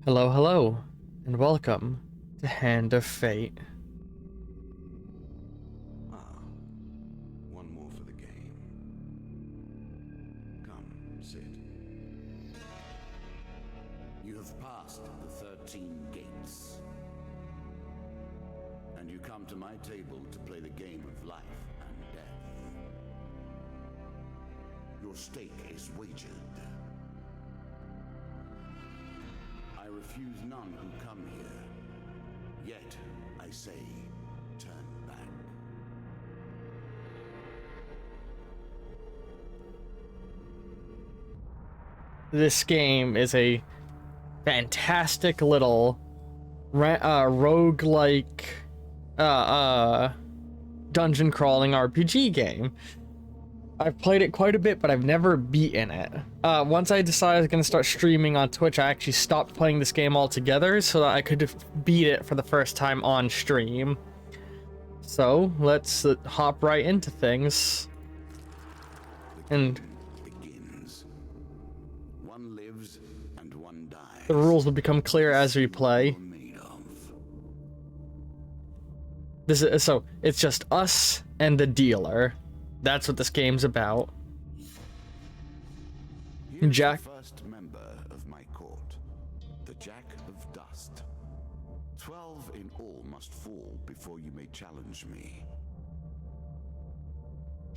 Hello, hello, and welcome to Hand of Fate. One more for the game. Come, sit. You have passed the 13 gates. And you come to my table to play the game of life and death. Your stake is wagered. I refuse none who come here. Yet, I say, turn back. This game is a fantastic little roguelike dungeon crawling RPG game. I've played it quite a bit, but I've never beaten it. Once I decided I was going to start streaming on Twitch, I actually stopped playing this game altogether so that I could beat it for the first time on stream. So, let's hop right into things. And begins. One lives and one dies. the rules will become clear as we play. Made of. So, it's just us and the dealer. That's what this game's about. Here's Jack. the first member of my court, the Jack of Dust. 12 in all must fall before you may challenge me.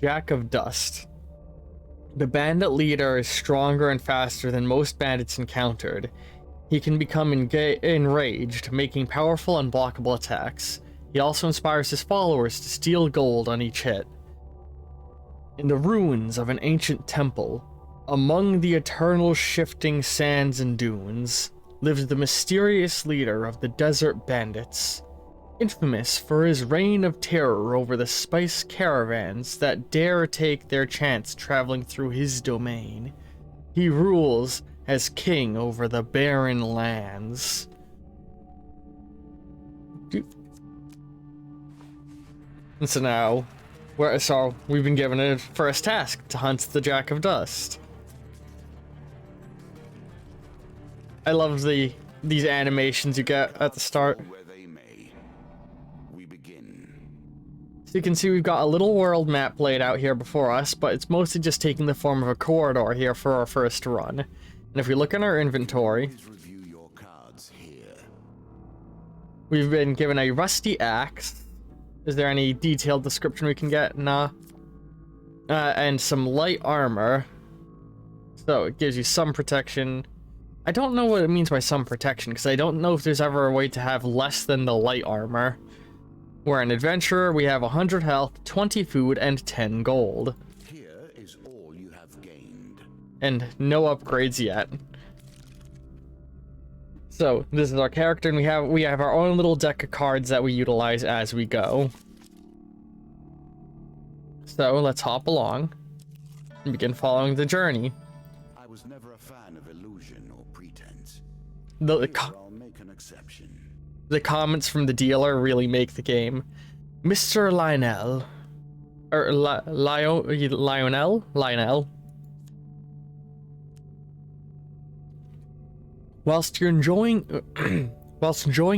Jack of Dust. The bandit leader is stronger and faster than most bandits encountered. He can become enraged, making powerful unblockable attacks. He also inspires his followers to steal gold on each hit. In the ruins of an ancient temple, among the eternal shifting sands and dunes, lives the mysterious leader of the desert bandits, infamous for his reign of terror over the spice caravans that dare take their chance traveling through his domain. He rules as king over the barren lands. And so now, we've been given a first task to hunt the Jack of Dust. I love these animations you get at the start. Where they may. We begin. So you can see we've got a little world map laid out here before us, but it's mostly just taking the form of a corridor here for our first run. And if we look in our inventory, Please review your cards here. we've been given a rusty axe. Is there any detailed description we can get? Nah. And some light armor. So it gives you some protection. I don't know what it means by some protection, because I don't know if there's ever a way to have less than the light armor. We're an adventurer, we have 100 health, 20 food, and 10 gold. Here is all you have gained. And no upgrades yet. So this is our character, and we have our own little deck of cards that we utilize as we go. So let's hop along and begin following the journey. I was never a fan of illusion or pretense. The Here, I'll make an exception. comments from the dealer really make the game. Mr. Lionel, or Lionel. Whilst enjoying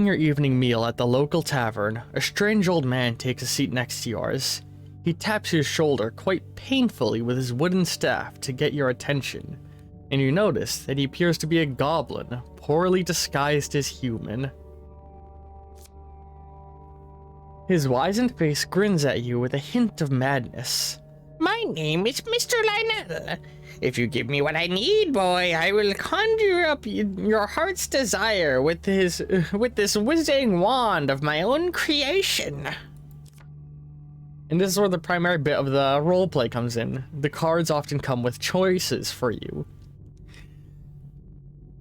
your evening meal at the local tavern, a strange old man takes a seat next to yours. He taps your shoulder quite painfully with his wooden staff to get your attention, and you notice that he appears to be a goblin, poorly disguised as human. His wizened face grins at you with a hint of madness. My name is Mr. Lionel. If you give me what I need, boy, I will conjure up your heart's desire with this wizarding wand of my own creation. And this is where the primary bit of the roleplay comes in. The cards often come with choices for you.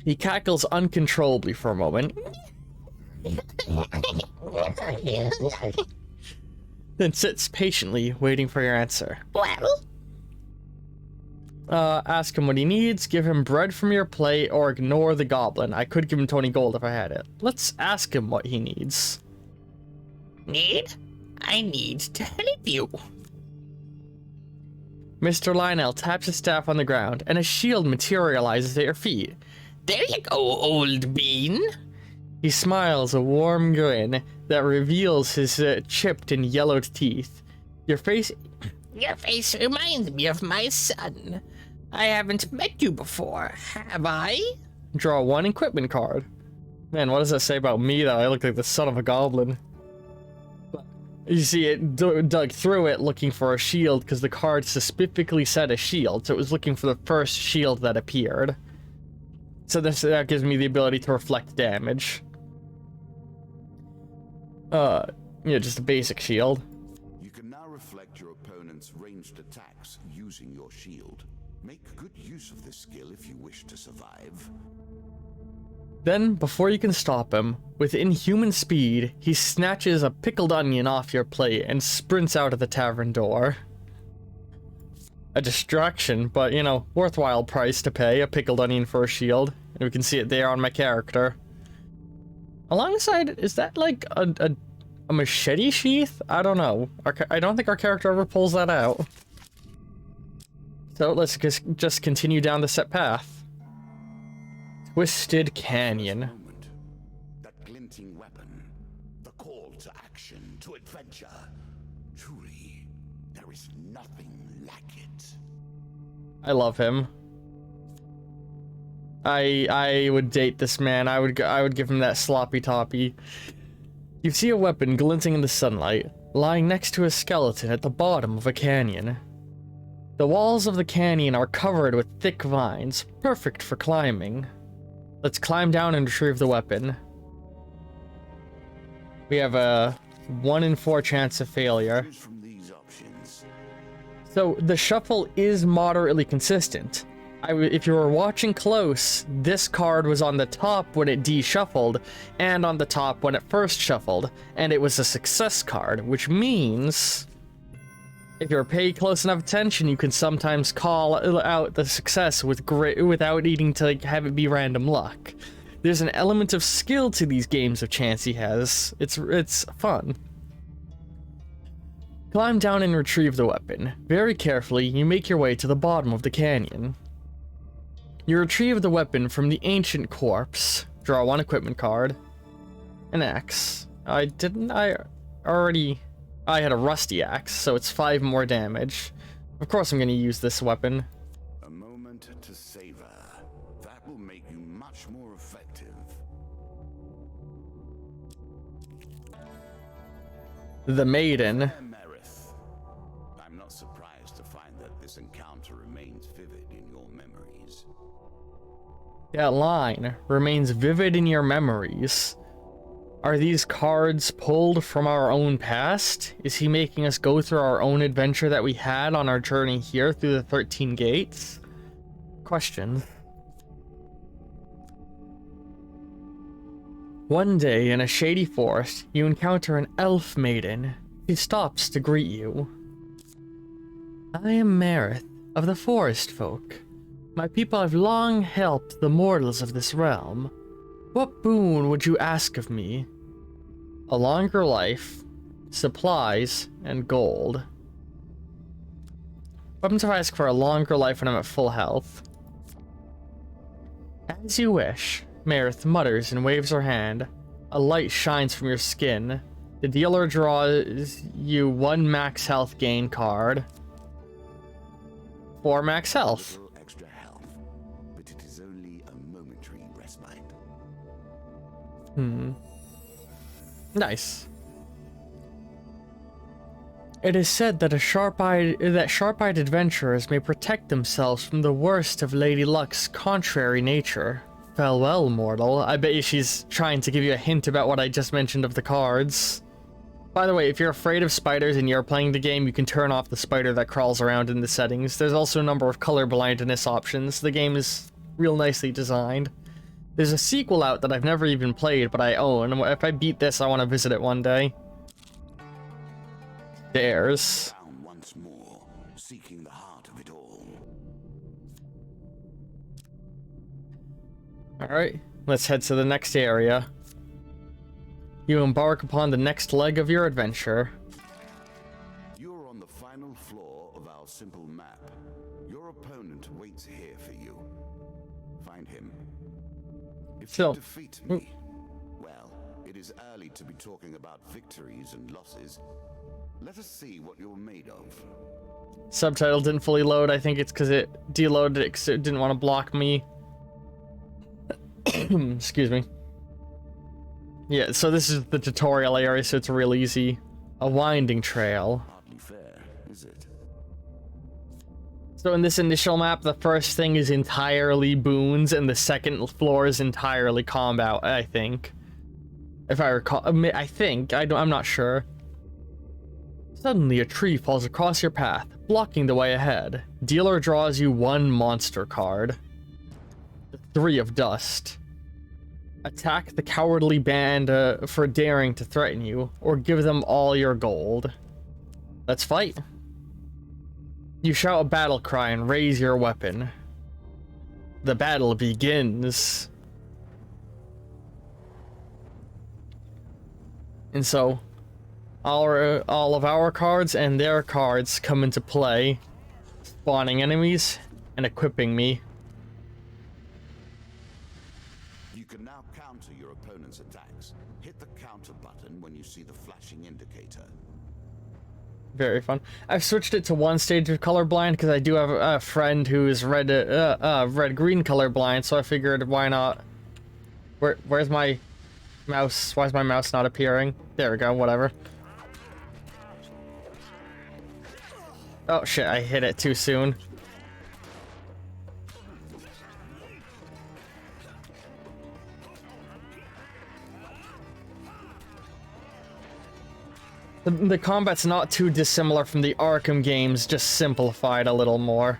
He cackles uncontrollably for a moment, then sits patiently, waiting for your answer. Well, Ask him what he needs, give him bread from your plate, or ignore the goblin. I could give him 20 gold if I had it. Let's ask him what he needs. need? I need to help you. Mr. Lionel taps his staff on the ground, and a shield materializes at your feet. There you go, old bean. He smiles a warm grin that reveals his chipped and yellowed teeth. Your face reminds me of my son. I haven't met you before, have I? Draw 1 equipment card. Man, what does that say about me, though? I look like the son of a goblin. You see, it dug through it looking for a shield because the card specifically said a shield, so it was looking for the first shield that appeared. So that gives me the ability to reflect damage. Just a basic shield. You can now reflect your opponent's ranged attacks using your shield. Make good use of this skill if you wish to survive. Then, before you can stop him, with inhuman speed, he snatches a pickled onion off your plate and sprints out of the tavern door. A distraction, but, worthwhile price to pay, a pickled onion for a shield. And we can see it there on my character. Alongside, is that like a machete sheath? I don't know. I don't think our character ever pulls that out. So let's just continue down the set path. Twisted Canyon. Moment, that glinting weapon, the call to action, to adventure. Truly, there is nothing like it. I love him. I would date this man. I would give him that sloppy toppy. You see a weapon glinting in the sunlight, lying next to a skeleton at the bottom of a canyon. The walls of the canyon are covered with thick vines, perfect for climbing. Let's climb down and retrieve the weapon. We have a 1 in 4 chance of failure. Choose from these options. So the shuffle is moderately consistent. If you were watching close, this card was on the top when it de-shuffled, and on the top when it first shuffled, and it was a success card, which means if you're paying close enough attention, you can sometimes call out the success without needing to have it be random luck. There's an element of skill to these games of chance he has. It's fun. Climb down and retrieve the weapon. Very carefully, you make your way to the bottom of the canyon. You retrieve the weapon from the ancient corpse. Draw 1 equipment card. An axe. I had a rusty axe, so it's 5 more damage. Of course I'm going to use this weapon. A moment to savor. That will make you much more effective. The Maiden. Merith. I'm not surprised to find that this encounter remains vivid in your memories. That line remains vivid in your memories. Are these cards pulled from our own past? Is he making us go through our own adventure that we had on our journey here through the 13 gates? Question. One day in a shady forest, you encounter an elf maiden. She stops to greet you. I am Marith of the Forest Folk. My people have long helped the mortals of this realm. What boon would you ask of me? A longer life, supplies, and gold. What happens if I ask for a longer life when I'm at full health? As you wish, Marith mutters and waves her hand. A light shines from your skin. The dealer draws you 1 max health gain card. 4 max health. Little extra health, but it is only a momentary respite. Nice. It is said that sharp-eyed adventurers may protect themselves from the worst of Lady Luck's contrary nature. Farewell, mortal. I bet you she's trying to give you a hint about what I just mentioned of the cards. By the way, if you're afraid of spiders and you're playing the game, you can turn off the spider that crawls around in the settings. There's also a number of color blindness options. The game is real nicely designed. There's a sequel out that I've never even played, but I own. If I beat this, I want to visit it one day. Stairs. Down once more, seeking the heart of it all. Alright, let's head to the next area. You embark upon the next leg of your adventure. You're on the final floor of our simple map. Your opponent waits here for you. Find him, If you defeat me, well, it is early to be talking about victories and losses. Let us see what you're made of. Subtitle didn't fully load. I think it's because it deloaded it because it didn't want to block me. Excuse me. Yeah, so this is the tutorial area, so it's real easy. A winding trail. Hardly fair, is it? So in this initial map, the first thing is entirely boons, and the second floor is entirely combat, I think. If I recall, I think, I'm not sure. Suddenly, a tree falls across your path, blocking the way ahead. Dealer draws you 1 monster card. 3 of dust. Attack the cowardly band for daring to threaten you, or give them all your gold. Let's fight. You shout a battle cry and raise your weapon. The battle begins. And so, all of our cards and their cards come into play, spawning enemies and equipping me. You can now counter your opponent's attacks. Hit the counter button when you see the flashing indicator. Very fun. I've switched it to 1 stage of colorblind because I do have a friend who is red-green colorblind, so I figured why not. Where's my mouse? Why is my mouse not appearing? There we go, whatever. Oh shit, I hit it too soon. The combat's not too dissimilar from the Arkham games, just simplified a little more.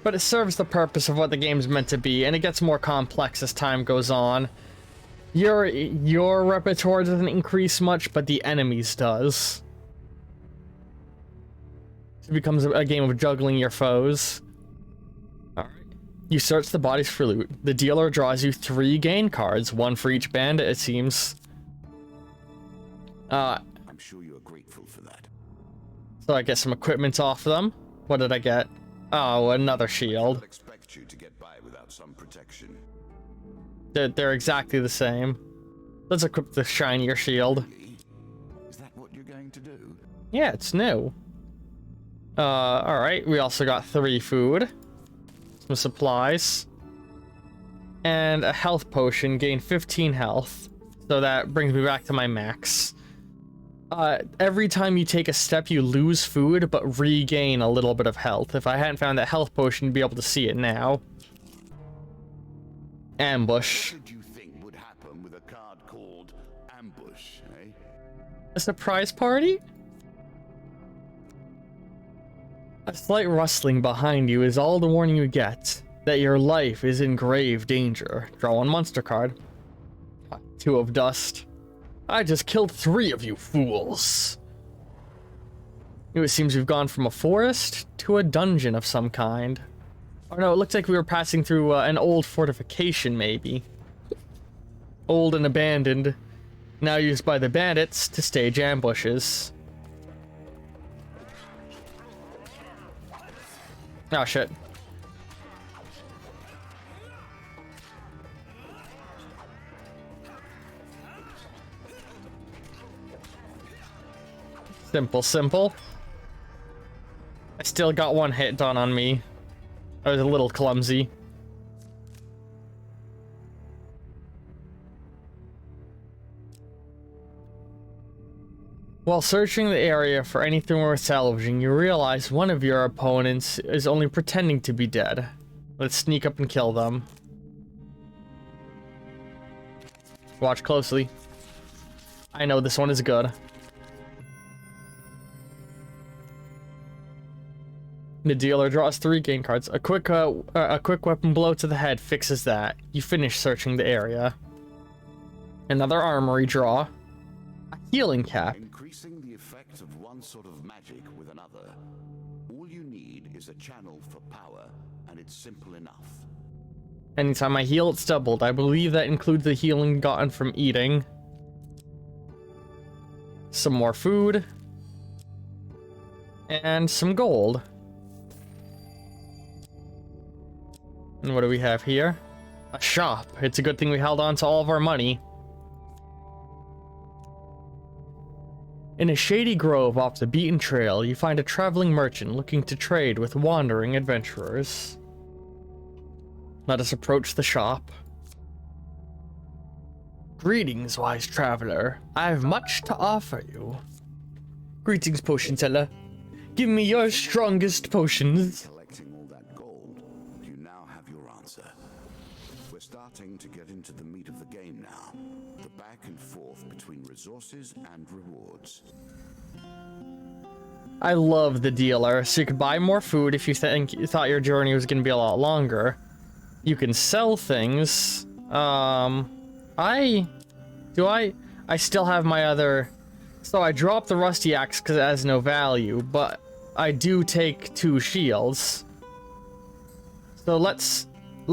But it serves the purpose of what the game's meant to be, and it gets more complex as time goes on. Your repertoire doesn't increase much, but the enemies does. It becomes a game of juggling your foes. Alright. You search the bodies for loot. The dealer draws you 3 gain cards, 1 for each bandit, it seems. I'm sure you are grateful for that. So I get some equipment off them. What did I get? Oh, another shield. I'd expect you to get by without some protection. They're exactly the same. Let's equip the shinier shield. Is that what you're going to do? Yeah, it's new. Alright, we also got 3 food. Some supplies. And a health potion, gain 15 health. So that brings me back to my max. Every time you take a step, you lose food, but regain a little bit of health. If I hadn't found that health potion, you'd be able to see it now. Ambush. What did you think would happen with a card called Ambush, eh? A surprise party? A slight rustling behind you is all the warning you get that your life is in grave danger. Draw 1 monster card. 2 of dust. I just killed 3 of you fools. It seems we've gone from a forest to a dungeon of some kind. Oh no, it looks like we were passing through an old fortification, maybe. Old and abandoned. Now used by the bandits to stage ambushes. Oh shit. Simple. I still got 1 hit done on me. I was a little clumsy. While searching the area for anything worth salvaging, you realize one of your opponents is only pretending to be dead. Let's sneak up and kill them. Watch closely. I know this one is good. The dealer draws 3 gain cards. A quick weapon blow to the head fixes that. You finish searching the area. Another armory draw. A healing cap. Increasing the effect of one sort of magic with another. All you need is a channel for power, and it's simple enough. Anytime I heal, it's doubled. I believe that includes the healing gotten from eating. Some more food. And some gold. And what do we have here? A shop. It's a good thing we held on to all of our money. In a shady grove off the beaten trail, you find a traveling merchant looking to trade with wandering adventurers. Let us approach the shop. Greetings, wise traveler. I have much to offer you. Greetings, potion seller. Give me your strongest potions. Collecting all that gold, you now have your answer. We're starting to get into the meat of the game now. The back and forth between resources and rewards. I love the dealer, so you could buy more food if you thought your journey was going to be a lot longer. You can sell things. I still have my other... So I dropped the rusty axe because it has no value, but I do take 2 shields. So let's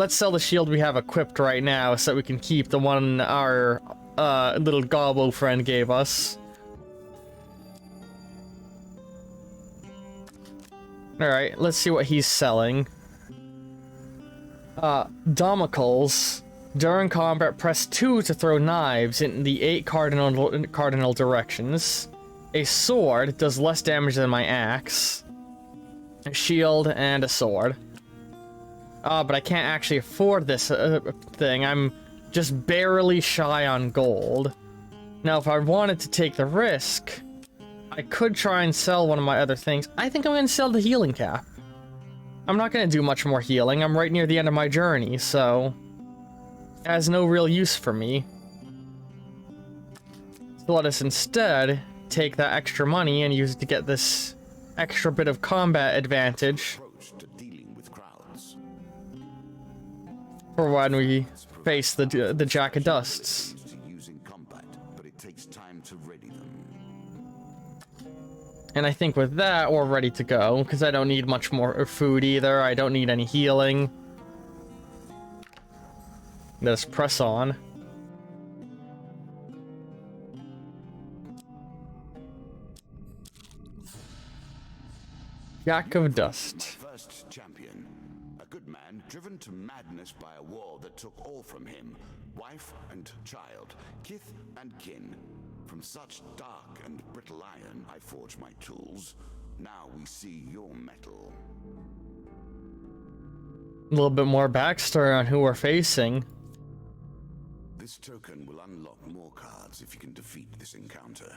sell the shield we have equipped right now so that we can keep the one our little gobbo friend gave us. Alright, let's see what he's selling. Domicles. During combat, press 2 to throw knives in the 8 cardinal directions. A sword does less damage than my axe. A shield and a sword. But I can't actually afford this thing. I'm just barely shy on gold. Now, if I wanted to take the risk, I could try and sell one of my other things. I think I'm going to sell the healing cap. I'm not going to do much more healing. I'm right near the end of my journey, so... it has no real use for me. So let us instead take that extra money and use it to get this extra bit of combat advantage To dealing with crowds. for when we face the Jack of Dusts. To use in combat, but it takes time to ready them. And I think with that, we're ready to go, because I don't need much more food either. I don't need any healing. Let us press on. Jack of Dust. First champion. A good man driven to madness by a war that took all from him. Wife and child, kith and kin. From such dark and brittle iron I forge my tools. Now we see your metal. A little bit more backstory on who we're facing. This token will unlock more cards if you can defeat this encounter.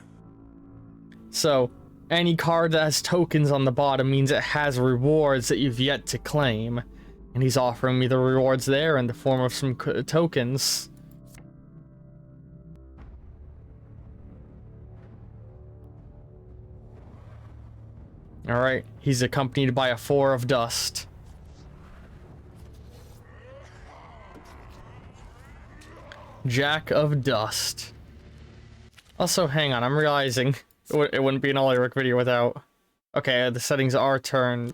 So, any card that has tokens on the bottom means it has rewards that you've yet to claim. And he's offering me the rewards there in the form of some tokens. Alright, he's accompanied by a 4 of dust. Jack of Dust. Also, hang on, I'm realizing it wouldn't be an All-Eric video without... Okay, the settings are turned...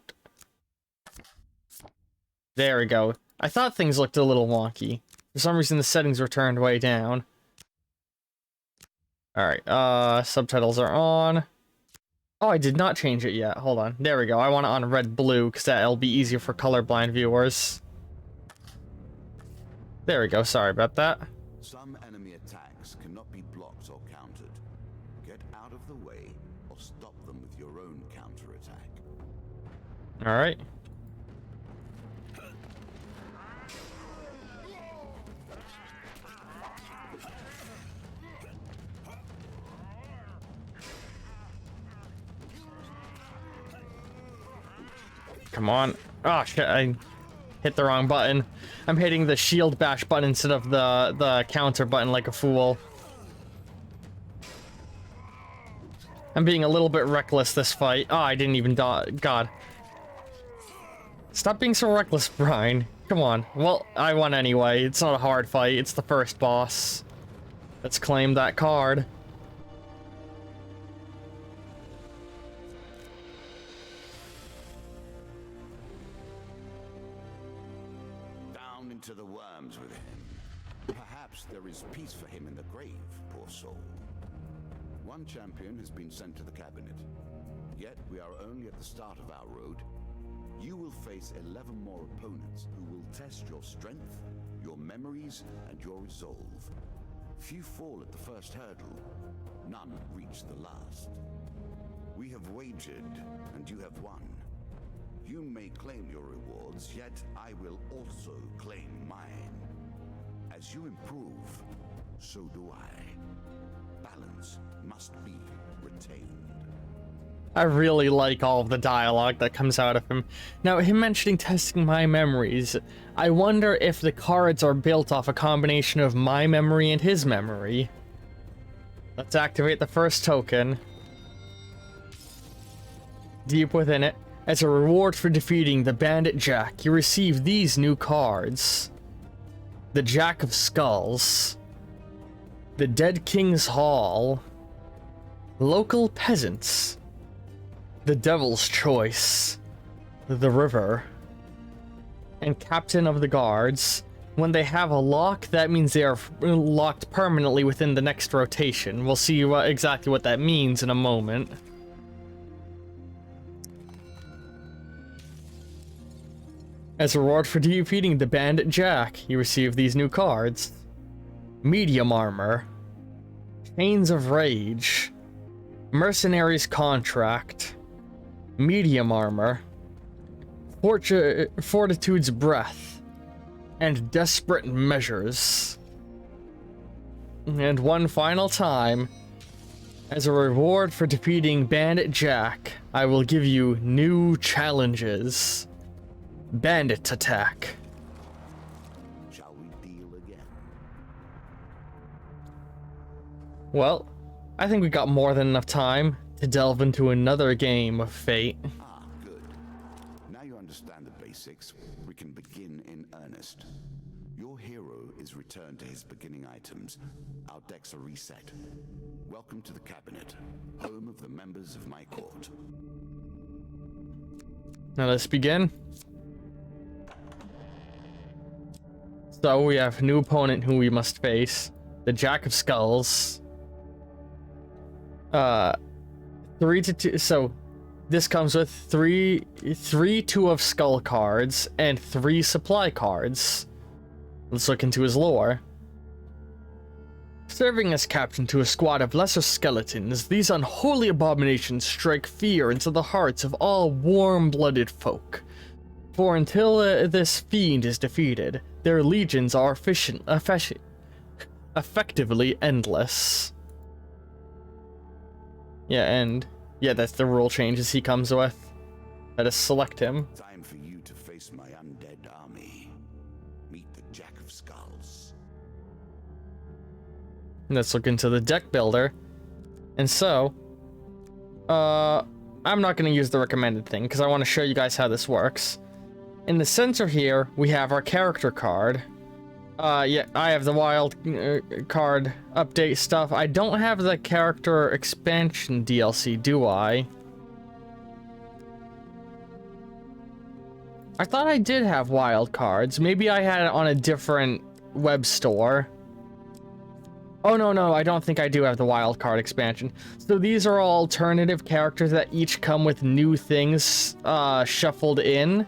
There we go. I thought things looked a little wonky. For some reason, the settings were turned way down. Alright, subtitles are on. Oh, I did not change it yet. Hold on. There we go. I want it on red-blue, because that'll be easier for colorblind viewers. There we go. Sorry about that. Some enemy attacks cannot be blocked or countered. Get out of the way or stop them with your own counterattack. Alright. Come on. Oh shit, I hit the wrong button. I'm hitting the shield bash button instead of the counter button like a fool. I'm being a little bit reckless this fight. Oh, I didn't even die. God. Stop being so reckless, Brian. Come on. Well, I won anyway. It's not a hard fight. It's the first boss. Let's claim that card. Down into the worms with him. Perhaps there is peace for him in the grave, poor soul. One champion has been sent to the cabinet. Yet we are only at the start of our road. You will face 11 more opponents who will test your strength, your memories, and your resolve. Few fall at the first hurdle, none reach the last. We have wagered, and you have won. You may claim your rewards, yet I will also claim mine. As you improve, so do I. Balance must be retained. I really like all of the dialogue that comes out of him. Now, him mentioning testing my memories, I wonder if the cards are built off a combination of my memory and his memory. Let's activate the first token. Deep within it, as a reward for defeating the Bandit Jack, you receive these new cards. The Jack of Skulls. The Dead King's Hall. Local Peasants. The Devil's Choice, the River, and Captain of the Guards. When they have a lock, that means they are locked permanently within the next rotation. We'll see exactly what that means in a moment. As a reward for defeating the Bandit Jack, you receive these new cards. Medium Armor, Chains of Rage, Mercenary's Contract, Medium Armor, Fortitude's Breath, and Desperate Measures. And one final time, as a reward for defeating Bandit Jack, I will give you new challenges. Bandit Attack. Shall we deal again? Well, I think we got more than enough time to delve into another game of Fate. Ah, good. Now you understand the basics, we can begin in earnest. Your hero is returned to his beginning items. Our decks are reset. Welcome to the cabinet, home of the members of my court. Now let's begin. So we have a new opponent who we must face. The Jack of Skulls. 3 to 2. So this comes with three Two of Skull cards and 3 supply cards. Let's look into his lore. Serving as captain to a squad of lesser skeletons, these unholy abominations strike fear into the hearts of all warm-blooded folk. For until this fiend is defeated, their legions are effectively endless. Yeah, that's the rule changes he comes with. Let us select him. Time for you to face my undead army. Meet the Jack of Skulls. Let's look into the deck builder. And so, I'm not going to use the recommended thing because I want to show you guys how this works. In the center here, we have our character card. Yeah, I have the wild card update stuff. I don't have the character expansion DLC, do I? I thought I did have wild cards. Maybe I had it on a different web store. Oh, no, I don't think I do have the wild card expansion. So these are all alternative characters that each come with new things shuffled in.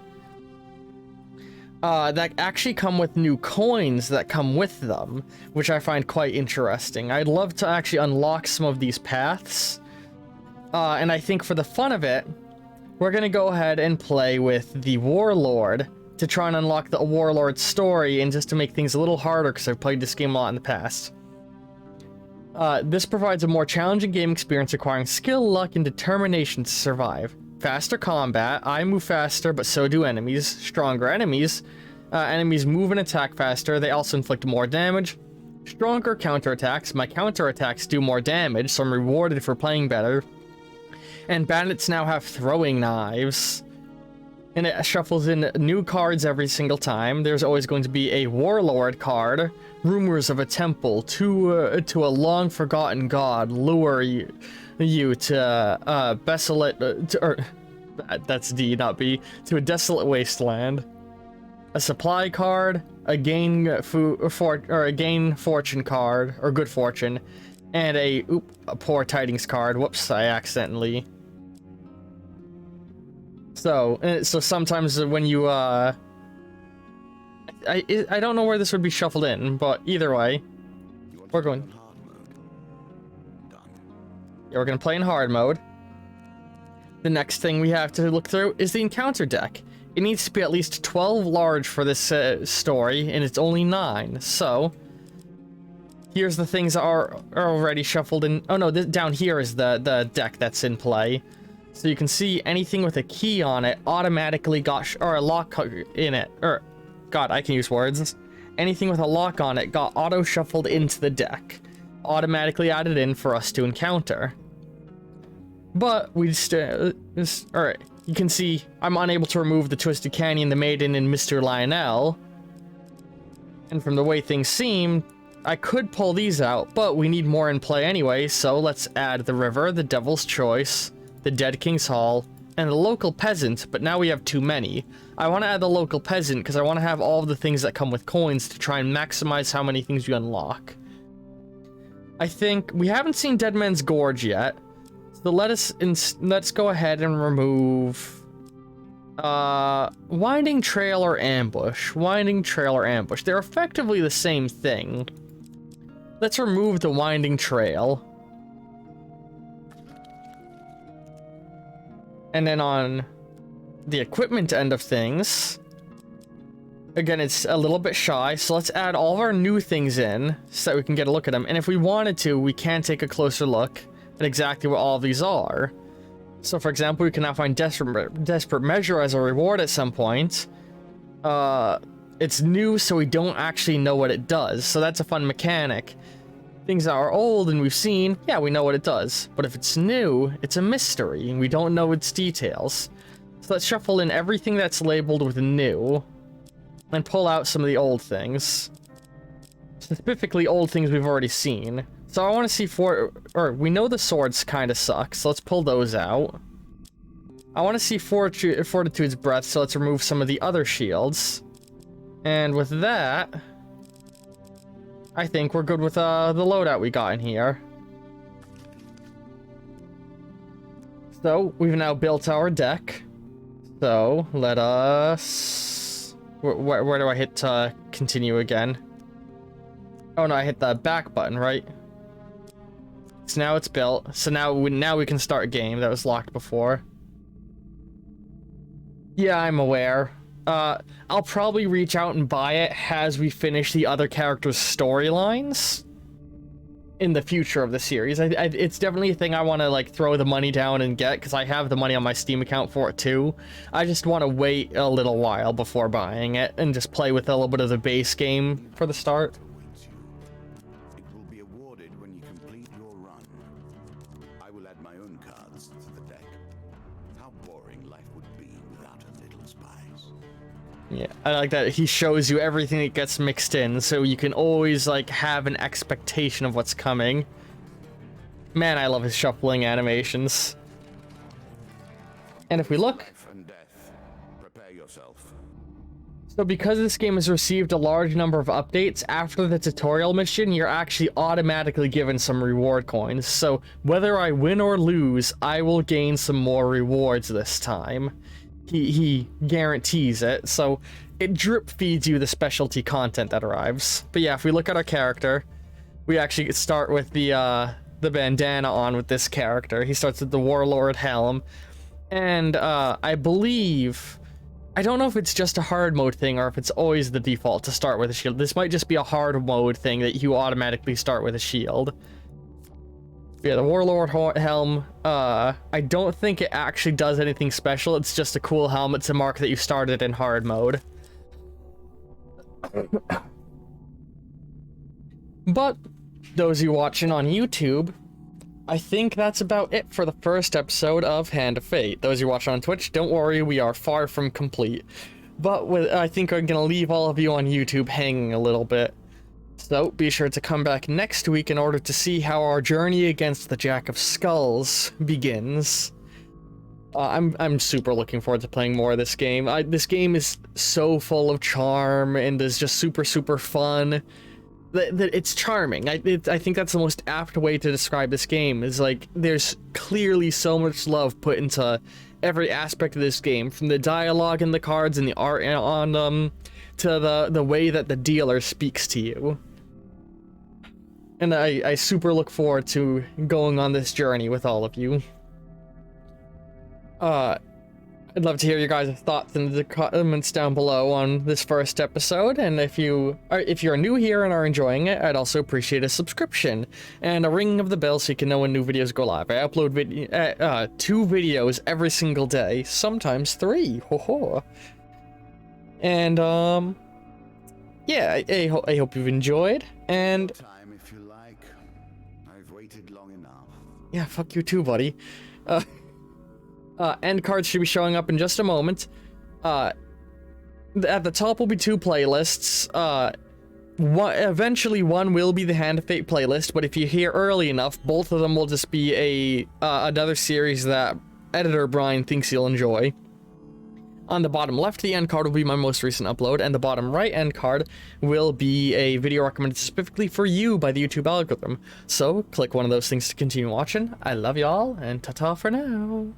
That actually come with new coins that come with them, which I find quite interesting. I'd love to actually unlock some of these paths. And I think for the fun of it, we're going to go ahead and play with the Warlord to try and unlock the Warlord story and just to make things a little harder because I've played this game a lot in the past. This provides a more challenging game experience requiring skill, luck, and determination to survive. Faster combat. I move faster, but so do enemies. Stronger enemies. Enemies move and attack faster. They also inflict more damage. Stronger counterattacks. My counterattacks do more damage, so I'm rewarded for playing better. And bandits now have throwing knives. And it shuffles in new cards every single time. There's always going to be a Warlord card. Rumors of a temple to a long-forgotten god lure you to that's D, not B, to a desolate wasteland. A supply card, a gain fortune card, or good fortune, and a poor tidings card. Whoops, I accidentally. So sometimes when you I don't know where this would be shuffled in, but either way, we're going. Hard mode. Done. Yeah, we're gonna play in hard mode. The next thing we have to look through is the encounter deck. It needs to be at least 12 large for this story, and it's only 9. So here's the things that are already shuffled in. Oh no, down here is the deck that's in play. So you can see anything with a key on it automatically got or a lock in it. Or, God, I can use words. Anything with a lock on it got auto shuffled into the deck, automatically added in for us to encounter. But we just, alright, you can see I'm unable to remove the Twisted Canyon, the Maiden, and Mr. Lionel. And from the way things seem, I could pull these out, but we need more in play anyway, so let's add the River, the Devil's Choice, the Dead King's Hall, and the Local Peasant, but now we have too many. I want to add the Local Peasant because I want to have all of the things that come with coins to try and maximize how many things you unlock. I think we haven't seen Dead Man's Gorge yet. So let's go ahead and remove Winding Trail or Ambush. Winding Trail or Ambush. They're effectively the same thing. Let's remove the Winding Trail. And then on the equipment end of things, again, it's a little bit shy, so let's add all of our new things in so that we can get a look at them. And if we wanted to, we can take a closer look at exactly what all of these are. So for example, we can now find Desperate Measure as a reward at some point. It's new, so we don't actually know what it does, so that's a fun mechanic. Things that are old and we've seen, yeah, we know what it does. But if it's new, it's a mystery, and we don't know its details. So let's shuffle in everything that's labeled with new, and pull out some of the old things. Specifically, old things we've already seen. So I want to see we know the swords kind of suck, so let's pull those out. I want to see Fortitude's Breath, so let's remove some of the other shields. And with that, I think we're good with the loadout we got in here. So we've now built our deck. So let us... Where do I hit to continue again? Oh no, I hit the back button, right? So now it's built. So now we can start a game that was locked before. Yeah, I'm aware. I'll probably reach out and buy it as we finish the other characters' storylines in the future of the series. It's definitely a thing I want to like throw the money down and get, because I have the money on my Steam account for it too. I just want to wait a little while before buying it and just play with a little bit of the base game for the start. It will be awarded when you complete your run. I will add my own cards to the deck. How boring life would be without a little spice. Yeah, I like that he shows you everything that gets mixed in, so you can always like have an expectation of what's coming. Man, I love his shuffling animations. And if we look, Life and death. Prepare yourself. so because this game has received a large number of updates, after the tutorial mission, you're actually automatically given some reward coins. So whether I win or lose, I will gain some more rewards this time. He guarantees it, so it drip feeds you the specialty content that arrives. But yeah, if we look at our character, we actually start with the bandana on with this character. He starts with the Warlord helm, and I believe, I don't know if it's just a hard mode thing or if it's always the default to start with a shield. This might just be a hard mode thing that you automatically start with a shield. Yeah, the Warlord helm, I don't think it actually does anything special. It's just a cool helmet to mark that you started in hard mode. But those of you watching on YouTube, I think that's about it for the first episode of Hand of Fate. Those of you watching on Twitch, don't worry, we are far from complete. But I think I'm going to leave all of you on YouTube hanging a little bit. So be sure to come back next week in order to see how our journey against the Jack of Skulls begins. I'm super looking forward to playing more of this game. This game is so full of charm and is just super fun. it's charming. I think that's the most apt way to describe this game. Is like there's clearly so much love put into every aspect of this game, from the dialogue and the cards and the art on them to the way that the dealer speaks to you. And I super look forward to going on this journey with all of you. I'd love to hear your guys' thoughts in the comments down below on this first episode, and if you're new here and are enjoying it, I'd also appreciate a subscription and a ringing of the bell so you can know when new videos go live. I upload 2 videos every single day, sometimes 3. Ho ho. And yeah, I hope you've enjoyed, and Time if you like. I've waited long enough. yeah, fuck you too, buddy. End cards should be showing up in just a moment. At the top will be 2 playlists. Eventually one will be the Hand of Fate playlist, but if you're here early enough, both of them will just be another series that editor Brian thinks you'll enjoy. On the bottom left, the end card will be my most recent upload, and the bottom right end card will be a video recommended specifically for you by the YouTube algorithm. So, click one of those things to continue watching. I love y'all, and ta-ta for now.